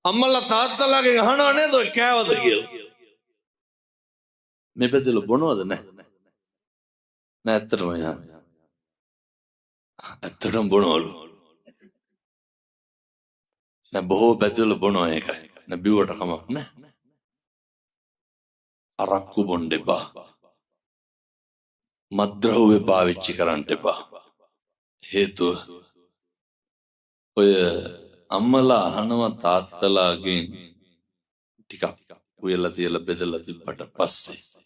අම්මලා තාත්තලාගෙන් අහනවා නේද ඔය කෑවද කියලා. මේ පැතිවල බොනවද නැහැ. නෑ ඇත්තටම යන්නේ. ඇත්තටම බොනවලු. නෑ බොහෝ පැතිවල බොනවා ඒකයි. නෑ බිව්වට කමක් නෑ. අරක්කු බොන්න එපා. මත්ද්‍රව්‍ය පාවිච්චි කරන්න එපා. හේතුව ඔය අම්මලා අහනවා තාත්තලාගෙන් ටිකක් උයලා තියලා බෙදලා තිබ්බට පස්සේ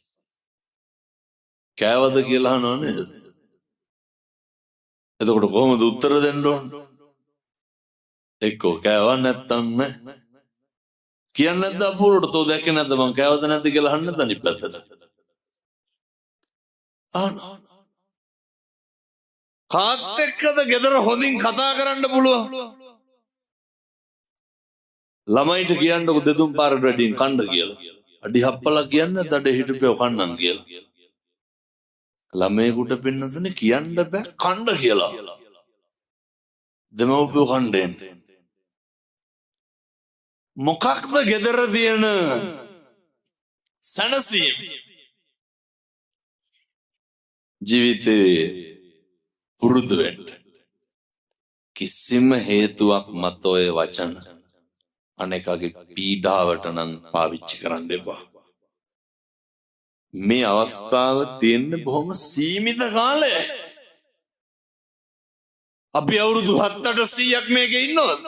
කෑවද කියලා අහනවා නේද? එතකොට කොහොමද උත්තර දෙන්න ඕන? එක්කෝ කෑවා නැත්තම් නෑ. කියන්නේ නැද්ද අපුරට තෝ දැක්කේ නැද්ද මං කෑවද නැද්ද කියලා අහන්න නැද්ද අනිත් පැත්තට? කාත් එක්කද ගෙදර හොඳින් කතා කරන්න පුළුවන්? ළමයිට කියන්නකො දෙතුන් පාරට වැඩියෙන් කන්න කියලා. අඩි හප්පලා කියන්නේ දඩේ හිටපෙව කන්නම් කියලා. ළමයෙකුට පින්නතුනේ කියන්න බෑ කන්න කියලා. දෙමව්පියෝ කණ්ඩෙන්. මොකක්ද ගෙදර තියෙන සැනසීම? ජීවිතේ පුරුදු වෙන්න. කිසිම හේතුවක් මත ඔය වචන අනෙකගේ පීඩාවට නම් පාවිච්චි කරන්න එපා. මේ අවස්ථාව තියෙන්නේ බොහොම සීමිත කාලයයි. අපි අවුරුදු 7-800ක් මේකේ ඉන්නවද?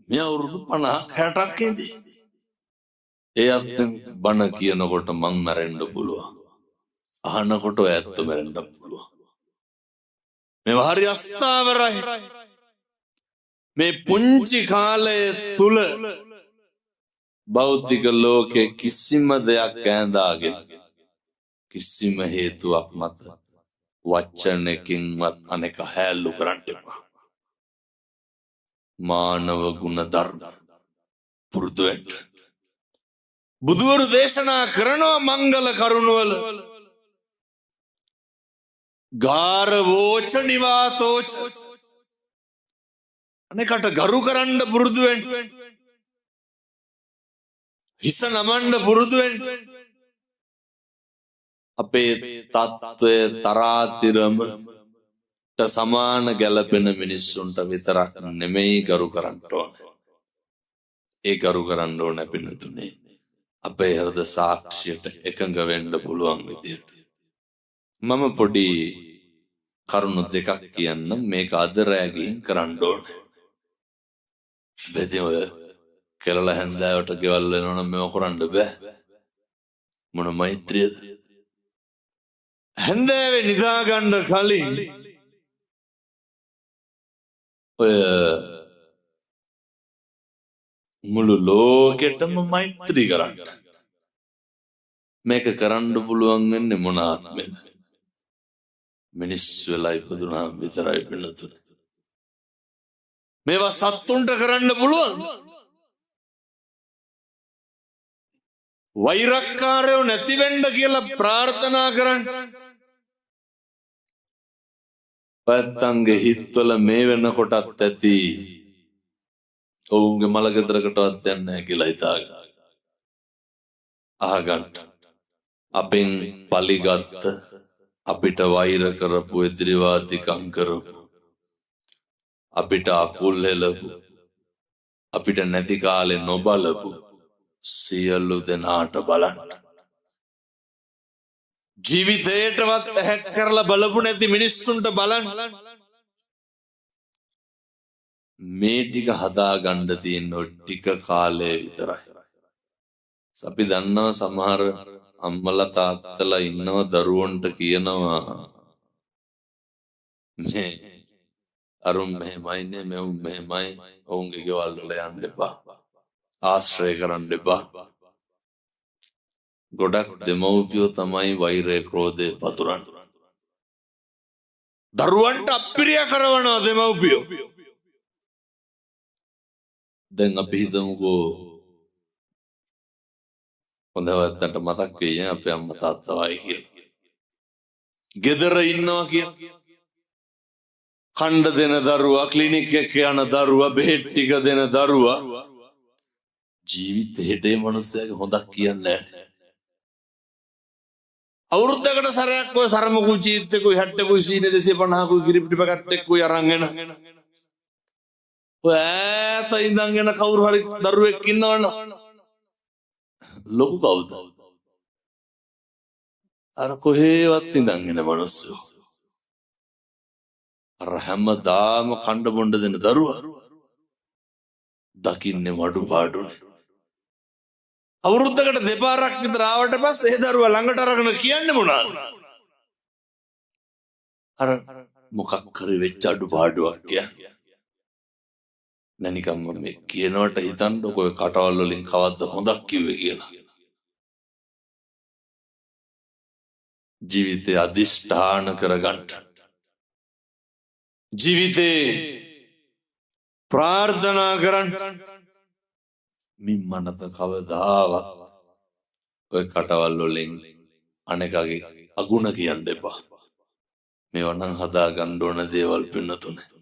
මේ අවුරුදු 50-60ක් ඉඳි. ඒ අත්ෙන් බණ කියනකොට මං මැරෙන්න පුළුවන්. අහනකොට ඔය ඇත්ත මැරෙන්න පුළුවන්. මේවා හරි අස්ථාවරයි. මේ පුංචි කාලය තුල භෞතික ලෝකේ කිසිම දෙයක් ඈඳාගෙන කිසිම හේතුවක් මත වචනකින්වත් අනෙක හැල්ලු කරන්න එපා. මානව ගුණ ධර්ම පුරුදු වෙන්න. බුදුවරු දේශනා කරනවා මංගල කරුණවල ගාර වෝච නිවාතෝච අනෙකට ගරු කරන්න පුරුදු වෙන්න. හිස නමන්න පුරුදු වෙන්න. අපේ තත්ත්වය තරාතිරම සමාන ගැලපෙන මිනිස්සුන්ට විතරක් නෙමෙයි ගරු කරන්න ඕන. ඒ ගරු කරන්න ඕන පින්නතුනේ අපේ හෘද සාක්ෂියට එකඟ වෙන්න පුළුවන් විදියට. මම පොඩි කරුණු දෙකක් කියන්නම් මේක අද රෑ ගිහින් කරන්න ඕන. බෙදී ඔය කෙලල හැන්දෑවට ගෙවල් වෙනවනම් මේව කරන්න බෑ. මොන මෛත්‍රියද? හැන්දෑවේ නිදා ගන්න කලින් ඔය මුළු ලෝකෙටම මෛත්‍රී කරන්න. මේක කරන්න පුළුවන් වෙන්නේ මොන ආත්මෙද? මිනිස්සු වෙලා ඉපදුනාම විතරයි පින්නතුනේ. මේවා සත්තුන්ට කරන්න පුළුවන්. වෛරක්කාරයෝ නැති වෙන්න කියලා ප්‍රාර්ථනා කරන්න. පැත්තන්ගේ හිත්වල මේ වෙනකොටත් ඇති ඔවුන්ගේ මල ගෙදරකටවත් යන්නේ නැහැ කියලා හිතාගන්න. අහගන්න. අපෙන් පලිගත්ත අපිට වෛර කරපු එදිරිවාදිකම් කරපු අපිට අකුල් හෙලපු අපිට නැති කාලේ නොබලපු සියලු දෙනාට බලන්න. ජීවිතේටවත් හැක් කරලා බලපු නැති මිනිස්සුන්ට බලන්න. මේ ටික හදා ගන්න තියෙන ටික කාලය විතරයි. අපි දන්නවා සමහර අම්මලා තාත්තලා ඉන්නව දරුවන්ට කියනවා මේ අරුන් මෙහෙමයිනේ මෙවුන් මෙහෙමයි ඔවුන්ගේ ගෙවල් වල යන්න එපා. ආශ්‍රය කරන්න එපා. ගොඩක් දෙමව්පියෝ තමයි වෛරය ක්‍රෝධය පතුරන්නේ. දරුවන්ට අප්‍රිය කරනවා දෙමව්පියෝ. දැන් අපි හිතමුකෝ හොඳවත්තට මතක් වෙයි අපේ අම්මා තාත්තා වයි කියලා. ගෙදර ඉන්නවා කියලා. කණ්ඩ දෙන දරුවා, ක්ලිනික් එක යන දරුවා, බෙහෙත් ටික දෙන දරුවා ජීවිතේට මේ මිනිස්සයාගේ හොඳක් කියන්නේ නැහැ. අවුරුද්දකට සැරයක් ඔය සරමකුයි චීත්තකුයි හැට්ටකුයි සීනේ 250කුයි කිරිපිටි පැකට් එකකුයි අරන් එන. ඔය ඈත ඉඳන් එන කවුරු හරි දරුවෙක් ඉන්නවනේ. ලොකු කවුද? අර කොහේවත් ඉඳන් එන මිනිස්සු. අර හැමදාම කණ්ඩ බොණ්ඩ දෙන දරුවා දකින්නේ මඩු පාඩුනේ. අවුරුද්දකට දෙපාරක් විතර ආවට පස්සේ ඒ දරුවා ළඟට අරගෙන කියන්නේ මොනවද? අර මොකක් හරි වෙච්ච අඩුපාඩුවක් කියන්නේ. නැනිකම් මේ කියනවට හිතන්නකො ඔය කටවල් වලින් කවද්ද හොඳක් කිව්වේ කියලා. ජීවිතය අදිෂ්ඨාන කරගන්න. ජීවිතේ ප්‍රාර්ථනා කරන්න. මිම්මනත කවදාවත් ඔය කටවල් වලින් අනෙකගේ අගුණ කියන්න එපා. මේවා නම් හදා ගන්න ඕන දේවල් පින්නතුනේ.